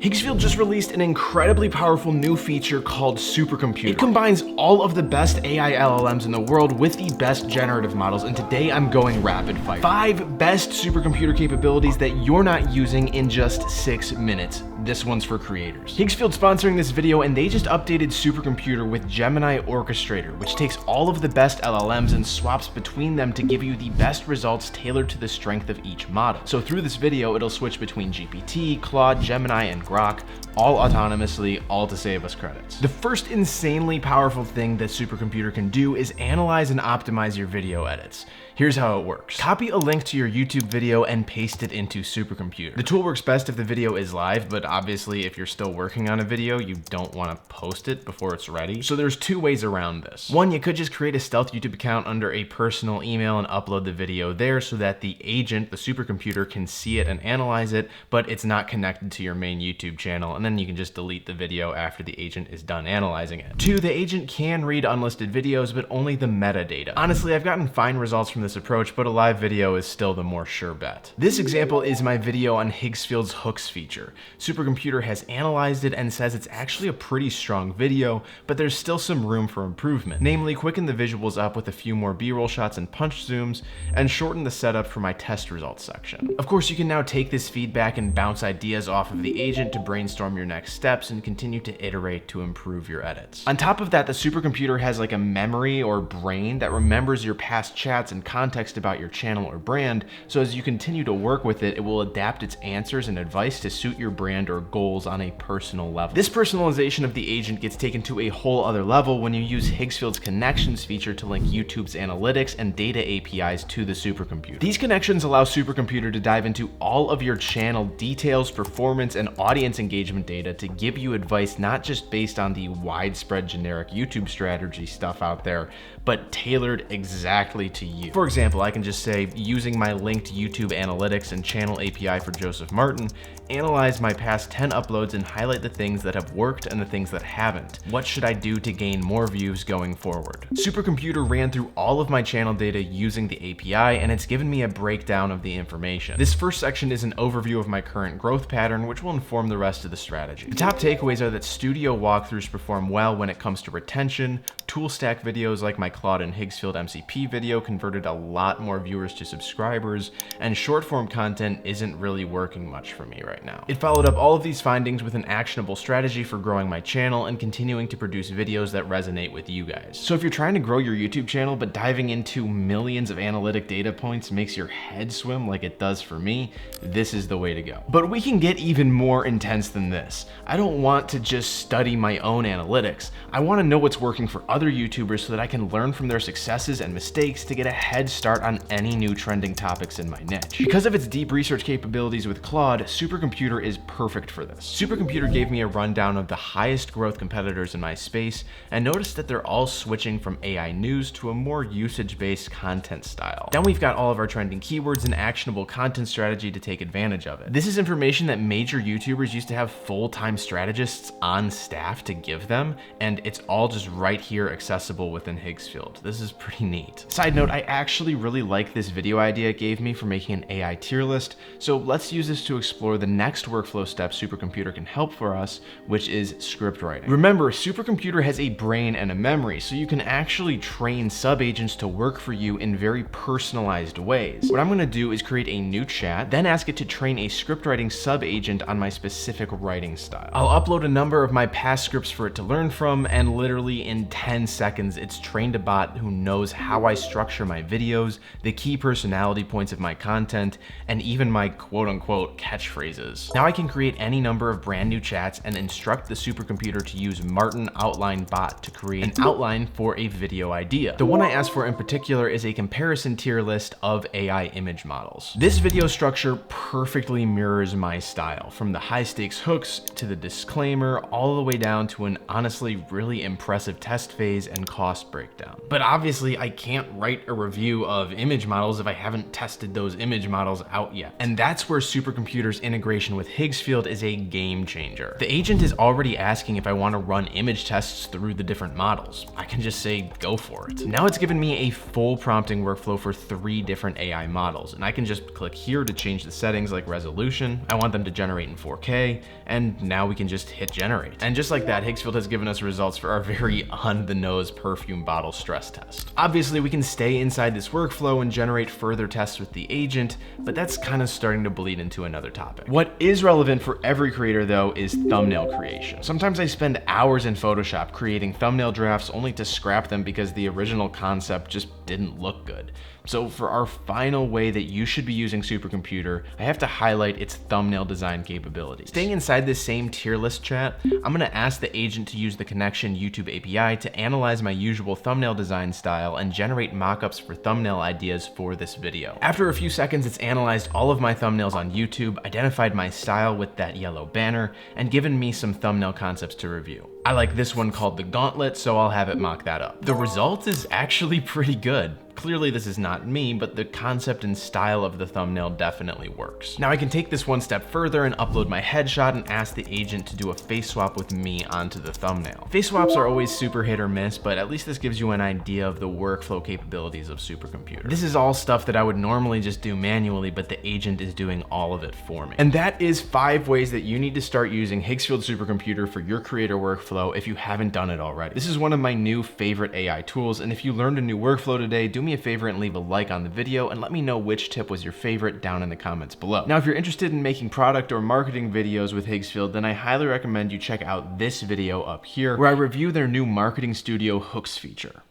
Higgsfield just released an incredibly powerful new feature called Supercomputer. It combines all of the best AI LLMs in the world with the best generative models, and today I'm going rapid fire. 5 best supercomputer capabilities that you're not using in just 6 minutes. This one's for creators. Higgsfield sponsoring this video, and they just updated Supercomputer with Gemini Orchestrator, which takes all of the best LLMs and swaps between them to give you the best results tailored to the strength of each model. So through this video, it'll switch between GPT, Claude, Gemini, and Grok, all autonomously, all to save us credits. The first insanely powerful thing that Supercomputer can do is analyze and optimize your video edits. Here's how it works. Copy a link to your YouTube video and paste it into Supercomputer. The tool works best if the video is live, but obviously if you're still working on a video, you don't want to post it before it's ready. So there's 2 ways around this. One, you could just create a stealth YouTube account under a personal email and upload the video there so that the agent, the Supercomputer, can see it and analyze it, but it's not connected to your main YouTube channel, and then you can just delete the video after the agent is done analyzing it. 2, the agent can read unlisted videos, but only the metadata. Honestly, I've gotten fine results from this approach, but a live video is still the more sure bet. This example is my video on Higgsfield's hooks feature. Supercomputer has analyzed it and says it's actually a pretty strong video, but there's still some room for improvement. Namely, quicken the visuals up with a few more B-roll shots and punch zooms, and shorten the setup for my test results section. Of course, you can now take this feedback and bounce ideas off of the agent to brainstorm your next steps and continue to iterate to improve your edits. On top of that, the Supercomputer has like a memory or brain that remembers your past chats and context about your channel or brand, so as you continue to work with it, it will adapt its answers and advice to suit your brand or goals on a personal level. This personalization of the agent gets taken to a whole other level when you use Higgsfield's connections feature to link YouTube's analytics and data APIs to the Supercomputer. These connections allow Supercomputer to dive into all of your channel details, performance, and audience engagement data to give you advice not just based on the widespread generic YouTube strategy stuff out there, but tailored exactly to you. For example, I can just say, using my linked YouTube Analytics and channel API for Joseph Martin, analyze my past 10 uploads and highlight the things that have worked and the things that haven't. What should I do to gain more views going forward? Supercomputer ran through all of my channel data using the API, and it's given me a breakdown of the information. This first section is an overview of my current growth pattern, which will inform the rest of the strategy. The top takeaways are that studio walkthroughs perform well when it comes to retention. Tool stack videos like my Claude and Higgsfield MCP video converted a lot more viewers to subscribers, and short form content isn't really working much for me right now. It followed up all of these findings with an actionable strategy for growing my channel and continuing to produce videos that resonate with you guys. So if you're trying to grow your YouTube channel, but diving into millions of analytic data points makes your head swim like it does for me, this is the way to go. But we can get even more intense than this. I don't want to just study my own analytics. I want to know what's working for other YouTubers so that I can learn from their successes and mistakes to get a head start on any new trending topics in my niche. Because of its deep research capabilities with Claude, Supercomputer is perfect for this. Supercomputer gave me a rundown of the highest growth competitors in my space and noticed that they're all switching from AI news to a more usage-based content style. Then we've got all of our trending keywords and actionable content strategy to take advantage of it. This is information that major YouTubers used to have full-time strategists on staff to give them, and it's all just right here accessible within Higgsfield. This is pretty neat. Side note, I actually really like this video idea it gave me for making an AI tier list, so let's use this to explore the next workflow step Supercomputer can help for us, which is script writing. Remember, Supercomputer has a brain and a memory, so you can actually train sub-agents to work for you in very personalized ways. What I'm going to do is create a new chat, then ask it to train a script writing sub-agent on my specific writing style. I'll upload a number of my past scripts for it to learn from, and literally in 10 seconds, it's trained a bot who knows how I structure my videos, the key personality points of my content, and even my quote-unquote catchphrases. Now I can create any number of brand new chats and instruct the Supercomputer to use Martin Outline Bot to create an outline for a video idea. The one I asked for in particular is a comparison tier list of AI image models. This video structure perfectly mirrors my style, from the high stakes hooks to the disclaimer, all the way down to an honestly really impressive test phase and cost breakdown. But obviously I can't write a review of image models if I haven't tested those image models out yet. And that's where Supercomputer's integration with Higgsfield is a game changer. The agent is already asking if I want to run image tests through the different models. I can just say, go for it. Now it's given me a full prompting workflow for 3 different AI models, and I can just click here to change the settings like resolution. I want them to generate in 4K, and and now we can just hit generate. And just like that, Higgsfield has given us results for our very on-the-nose perfume bottle stress test. Obviously, we can stay inside this workflow and generate further tests with the agent, but that's kind of starting to bleed into another topic. What is relevant for every creator though is thumbnail creation. Sometimes I spend hours in Photoshop creating thumbnail drafts only to scrap them because the original concept just didn't look good. So for our final way that you should be using Supercomputer, I have to highlight its thumbnail design capabilities. Staying inside this same tier list chat, I'm gonna ask the agent to use the connection YouTube API to analyze my usual thumbnail design style and generate mockups for thumbnail ideas for this video. After a few seconds, it's analyzed all of my thumbnails on YouTube, identified my style with that yellow banner, and given me some thumbnail concepts to review. I like this one called the Gauntlet, so I'll have it mock that up. The result is actually pretty good. Clearly this is not me, but the concept and style of the thumbnail definitely works. Now I can take this one step further and upload my headshot and ask the agent to do a face swap with me onto the thumbnail. Face swaps are always super hit or miss, but at least this gives you an idea of the workflow capabilities of Supercomputer. This is all stuff that I would normally just do manually, but the agent is doing all of it for me. And that is 5 ways that you need to start using Higgsfield Supercomputer for your creator workflow if you haven't done it already. This is one of my new favorite AI tools, and if you learned a new workflow today, do me a favor and leave a like on the video and let me know which tip was your favorite down in the comments below. Now, if you're interested in making product or marketing videos with Higgsfield, then I highly recommend you check out this video up here where I review their new Marketing Studio hooks feature.